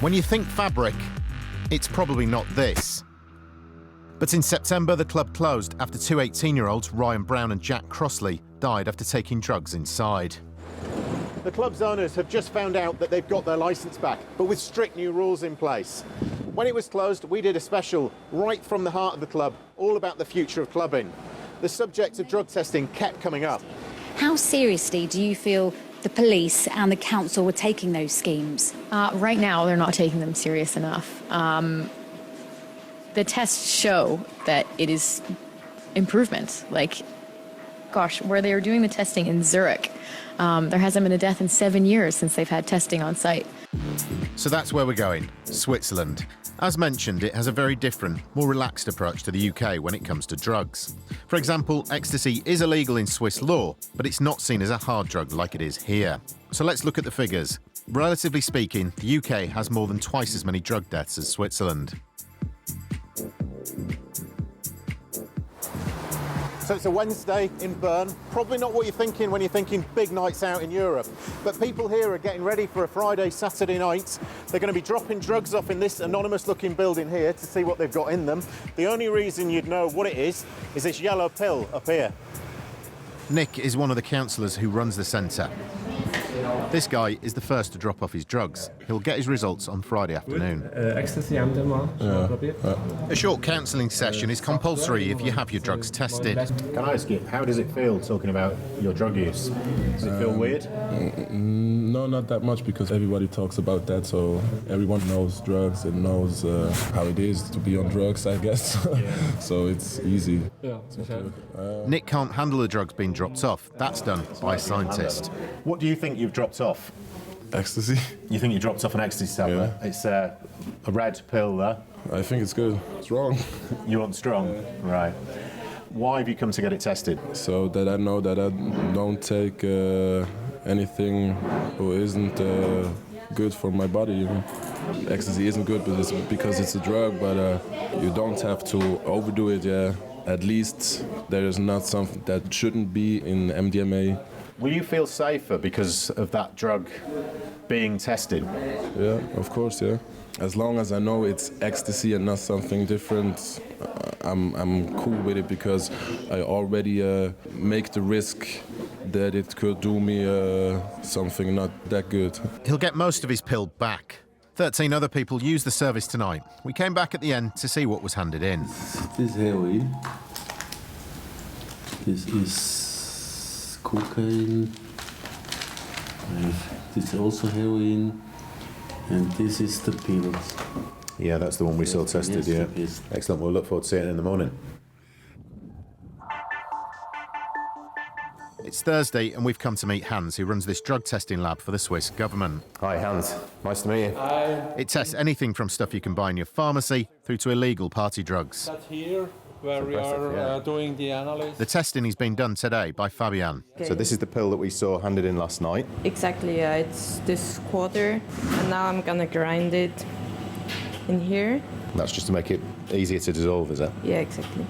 When you think fabric, it's probably not this. But in September, the club closed after two 18-year-olds, Ryan Brown and Jack Crossley, died after taking drugs inside. The club's owners have just found out that they've got their licence back, but with strict new rules in place. When it was closed, we did a special right from the heart of the club, all about the future of clubbing. The subject of drug testing kept coming up. How seriously do you feel the police and the council were taking those schemes? Right now, they're not taking them serious enough. The tests show that it is improvement. Like, gosh, where they were doing the testing in Zürich, there hasn't been a death in 7 years since they've had testing on site. So that's where we're going, Switzerland. As mentioned, it has a very different, more relaxed approach to the UK when it comes to drugs. For example, ecstasy is illegal in Swiss law, but it's not seen as a hard drug like it is here. So let's look at the figures. Relatively speaking, the UK has more than twice as many drug deaths as Switzerland. So it's a Wednesday in Bern. Probably not what you're thinking when you're thinking big nights out in Europe. But people here are getting ready for a Friday, Saturday night. They're going to be dropping drugs off in this anonymous-looking building here to see what they've got in them. The only reason you'd know what it is this yellow pill up here. Nick is one of the counsellors who runs the centre. This guy is the first to drop off his drugs. He'll get his results on Friday afternoon. Ecstasy A short counselling session is compulsory if you have your drugs tested. Can I ask you, how does it feel talking about your drug use? Does it feel weird? No, not that much, because everybody talks about that, so everyone knows drugs and knows how it is to be on drugs, I guess. So it's easy. Nick can't handle the drugs being dropped off. That's done by a scientist. What do you think you've dropped off? Ecstasy. You think you dropped off an ecstasy tablet? Yeah. It's a red pill there. I think it's good. It's wrong. You want strong? Right. Why have you come to get it tested? So that I know that I don't take anything who isn't good for my body. You know? Ecstasy isn't good because it's a drug, but you don't have to overdo it, yeah. At least there is not something that shouldn't be in MDMA. Will you feel safer because of that drug being tested? Yeah, of course, yeah. As long as I know it's ecstasy and not something different, I'm cool with it, because I already make the risk that it could do me something not that good. He'll get most of his pill back. 13 other people used the service tonight. We came back at the end to see what was handed in. This is heroin. This is cocaine. This is also heroin. And this is the pills. Yeah, that's the one we saw tested, yeah. Excellent, we'll look forward to seeing it in the morning. It's Thursday and we've come to meet Hans, who runs this drug testing lab for the Swiss government. Hi Hans, nice to meet you. Hi. It tests anything from stuff you can buy in your pharmacy through to illegal party drugs. That's here where we are doing the analysis. The testing is being done today by Fabian. So this is the pill that we saw handed in last night. Exactly, yeah, it's this quarter, and now I'm gonna grind it in here. That's just to make it easier to dissolve, is it? Yeah, exactly.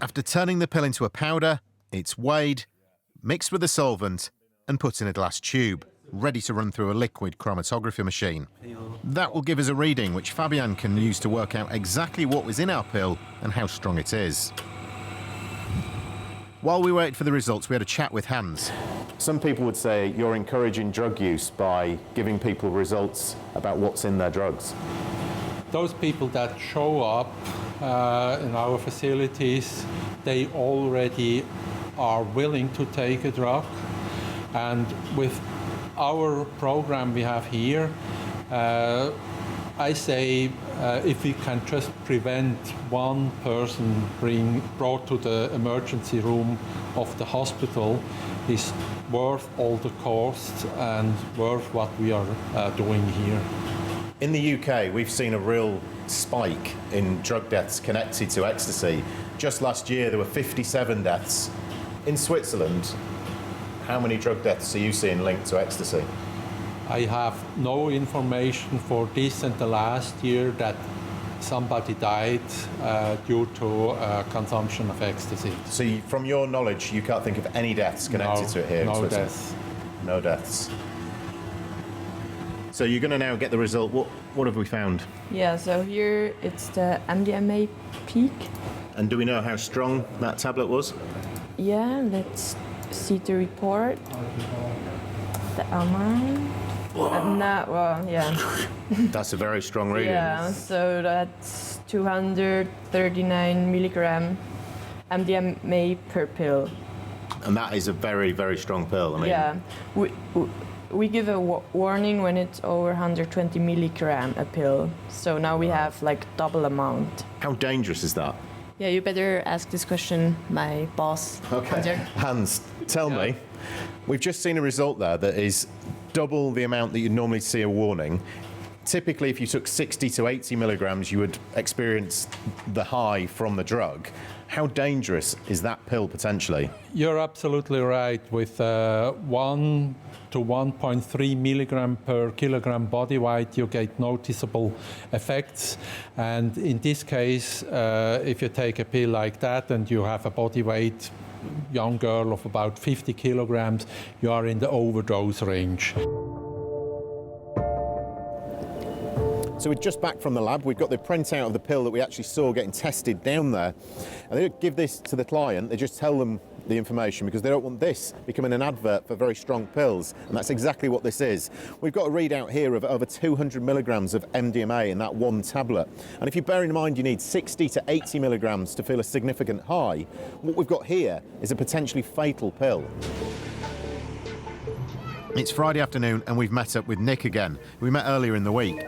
After turning the pill into a powder, it's weighed, mixed with a solvent, and put in a glass tube, ready to run through a liquid chromatography machine. That will give us a reading which Fabian can use to work out exactly what was in our pill and how strong it is. While we wait for the results, we had a chat with Hans. Some people would say you're encouraging drug use by giving people results about what's in their drugs. Those people that show up in our facilities, they already are willing to take a drug. And with our program we have here, I say if we can just prevent one person being brought to the emergency room of the hospital, is worth all the costs and worth what we are doing here. In the UK, we've seen a real spike in drug deaths connected to ecstasy. Just last year, there were 57 deaths. In Switzerland, how many drug deaths are you seeing linked to ecstasy? I have no information for this and the last year that somebody died due to consumption of ecstasy. So from your knowledge, you can't think of any deaths connected to it here in Switzerland? Deaths. No deaths. So you're going to now get the result. What have we found? Yeah, so here it's the MDMA peak. And do we know how strong that tablet was? Yeah, let's see the report. The amount. Well, yeah. That's a very strong reading. Yeah, so that's 239 milligram MDMA per pill. And that is a very, very strong pill. I mean, Yeah, we give a warning when it's over 120 milligram a pill. So now we have like double amount. how dangerous is that? Yeah, you better ask this question my boss. Okay. Hans, tell me, we've just seen a result there that is double the amount that you'd normally see a warning. Typically, if you took 60 to 80 milligrams, you would experience the high from the drug. How dangerous is that pill potentially? You're absolutely right. With 1 to 1.3 milligram per kilogram body weight, you get noticeable effects. And in this case, if you take a pill like that and you have a body weight, young girl of about 50 kilograms, you are in the overdose range. So we're just back from the lab. We've got the printout of the pill that we actually saw getting tested down there. And they don't give this to the client, they just tell them the information because they don't want this becoming an advert for very strong pills. And that's exactly what this is. We've got a readout here of over 200 milligrams of MDMA in that one tablet. And if you bear in mind you need 60 to 80 milligrams to feel a significant high, what we've got here is a potentially fatal pill. It's Friday afternoon and we've met up with Nick again. We met earlier in the week.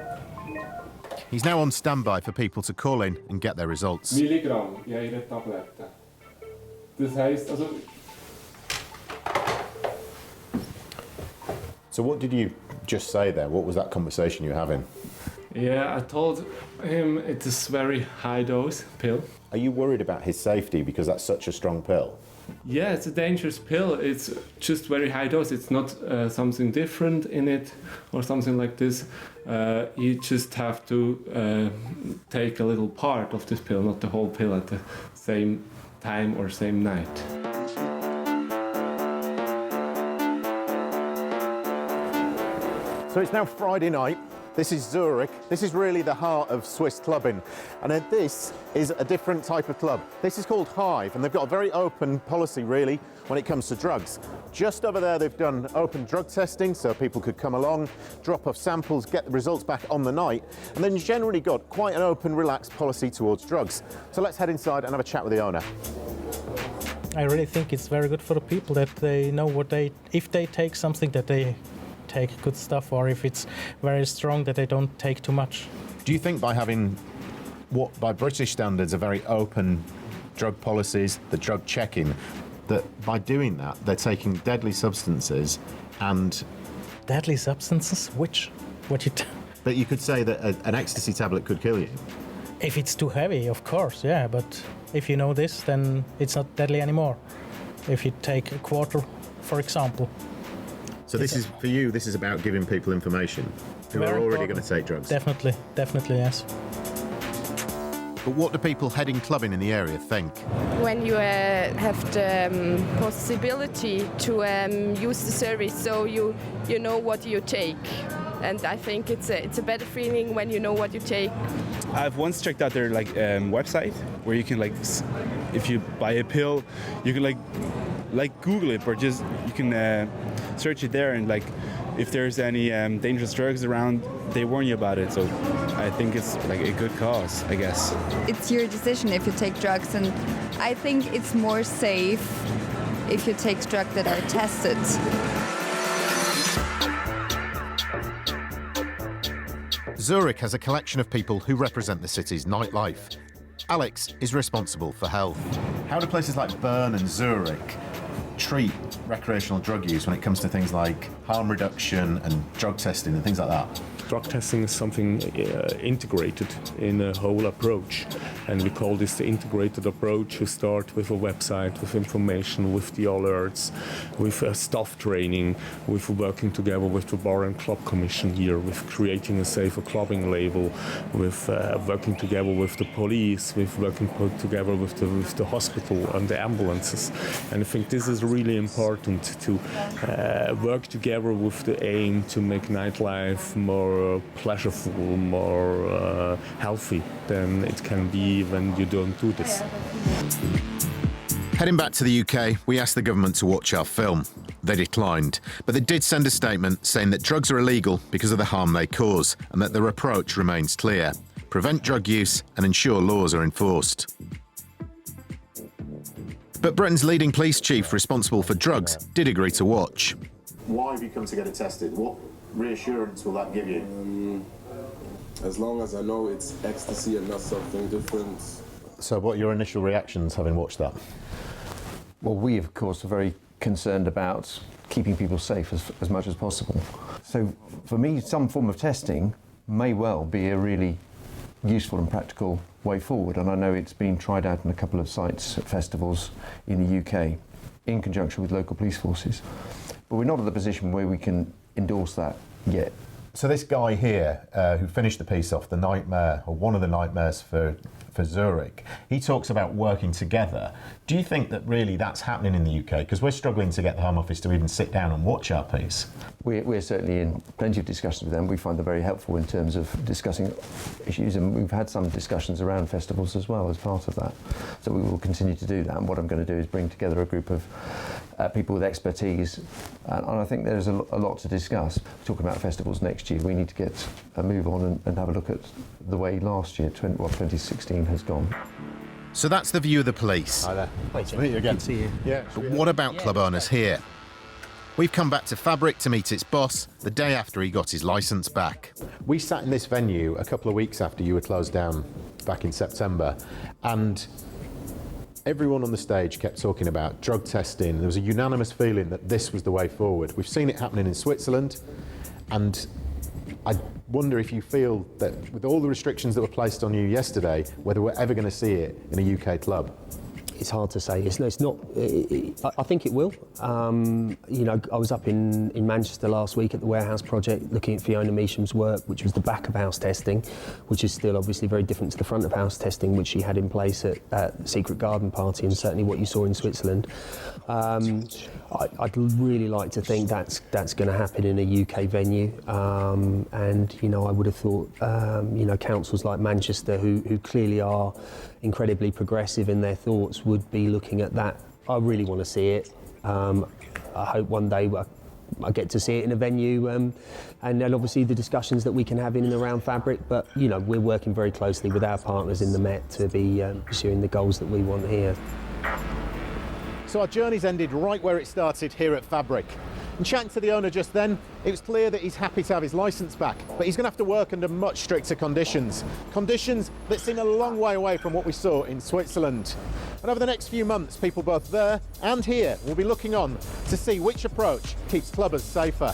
He's now on standby for people to call in and get their results. Milligramm jede Tablette. Das heißt also. So what did you just say there? What was that conversation you were having? Yeah, I told him it is very high dose pill. Are you worried about his safety because that's such a strong pill? Yeah, it's a dangerous pill. It's just very high dose. It's not something different in it or something like this. You just have to take a little part of this pill, not the whole pill at the same time or same night. So it's now Friday night. This is Zurich. This is really the heart of Swiss clubbing. And then this is a different type of club. This is called Hive, and they've got a very open policy, really, when it comes to drugs. Just over there, they've done open drug testing, so people could come along, drop off samples, get the results back on the night, and then generally got quite an open, relaxed policy towards drugs. So let's head inside and have a chat with the owner. I really think it's very good for the people that they know if they take something that they take good stuff, or if it's very strong that they don't take too much. Do you think by having what by British standards are very open drug policies, the drug checking, that by doing that they're taking deadly substances and... Deadly substances? Which? But you could say that an ecstasy tablet could kill you. If it's too heavy, of course, yeah, but if you know this, then it's not deadly anymore. If you take a quarter, for example. So this is, for you, this is about giving people information who are already going to take drugs? Definitely, yes. But what do people heading clubbing in the area think? When you have the possibility to use the service, so you know what you take. And I think it's a better feeling when you know what you take. I've once checked out their website where you can if you buy a pill, you can like Google it, or just you can search it there, and if there's any dangerous drugs around, they warn you about it. So I think it's a good cause, I guess. It's your decision if you take drugs, and I think it's more safe if you take drugs that are tested. Zurich has a collection of people who represent the city's nightlife. Alex is responsible for health. How do places like Bern and Zurich treat recreational drug use when it comes to things like harm reduction and drug testing and things like that? drug testing is something integrated in a whole approach. And we call this the integrated approach. We start with a website, with information, with the alerts, with staff training, with working together with the Bar and Club Commission here, with creating a safer clubbing label, with working together with the police, with working together with the hospital and the ambulances. And I think this is really important to work together with the aim to make nightlife more pleasurable, more healthy than it can be when you don't do this. Heading back to the UK, we asked the government to watch our film. They declined, but they did send a statement saying that drugs are illegal because of the harm they cause and that their approach remains clear: prevent drug use and ensure laws are enforced. But Britain's leading police chief responsible for drugs did agree to watch. Why have you come to get it tested? What reassurance will that give you? As long as I know it's ecstasy and not something different. So what are your initial reactions having watched that? Well, we of course are very concerned about keeping people safe as much as possible. So for me, some form of testing may well be a really useful and practical way forward, and I know it's been tried out in a couple of sites at festivals in the UK in conjunction with local police forces. But we're not at the position where we can endorse that yet. So this guy here, who finished the piece off, the nightmare, or one of the nightmares for Zürich, he talks about working together. Do you think that really that's happening in the UK? Because we're struggling to get the Home Office to even sit down and watch our piece. We're certainly in plenty of discussions with them. We find them very helpful in terms of discussing issues, and we've had some discussions around festivals as well as part of that. So we will continue to do that, and what I'm going to do is bring together a group of people with expertise, and I think there's a lot to discuss. We're talking about festivals next year. We need to get a move on and have a look at the way last year, 2016, has gone. So that's the view of the police. Hi there. Nice to meet you again. Good to see you. Yeah. But what about club owners here? We've come back to Fabric to meet its boss the day after he got his licence back. We sat in this venue a couple of weeks after you were closed down back in September, and everyone on the stage kept talking about drug testing. There was a unanimous feeling that this was the way forward. We've seen it happening in Switzerland, and I wonder if you feel that with all the restrictions that were placed on you yesterday, whether we're ever going to see it in a UK club. It's hard to say. It's not. I think it will. You know, I was up in Manchester last week at the Warehouse Project looking at Fiona Measham's work, which was the back of house testing, which is still obviously very different to the front of house testing, which she had in place at Secret Garden Party, and certainly what you saw in Switzerland. I'd really like to think that's going to happen in a UK venue, and you know, I would have thought you know, councils like Manchester, who clearly are incredibly progressive in their thoughts, would be looking at that. I really want to see it. I hope one day I get to see it in a venue, and then obviously the discussions that we can have in and around Fabric. But you know, we're working very closely with our partners in the Met to be pursuing the goals that we want here. So our journey's ended right where it started, here at Fabric. And chatting to the owner just then, it was clear that he's happy to have his licence back, but he's going to have to work under much stricter conditions. Conditions that seem a long way away from what we saw in Switzerland. And over the next few months, people both there and here will be looking on to see which approach keeps clubbers safer.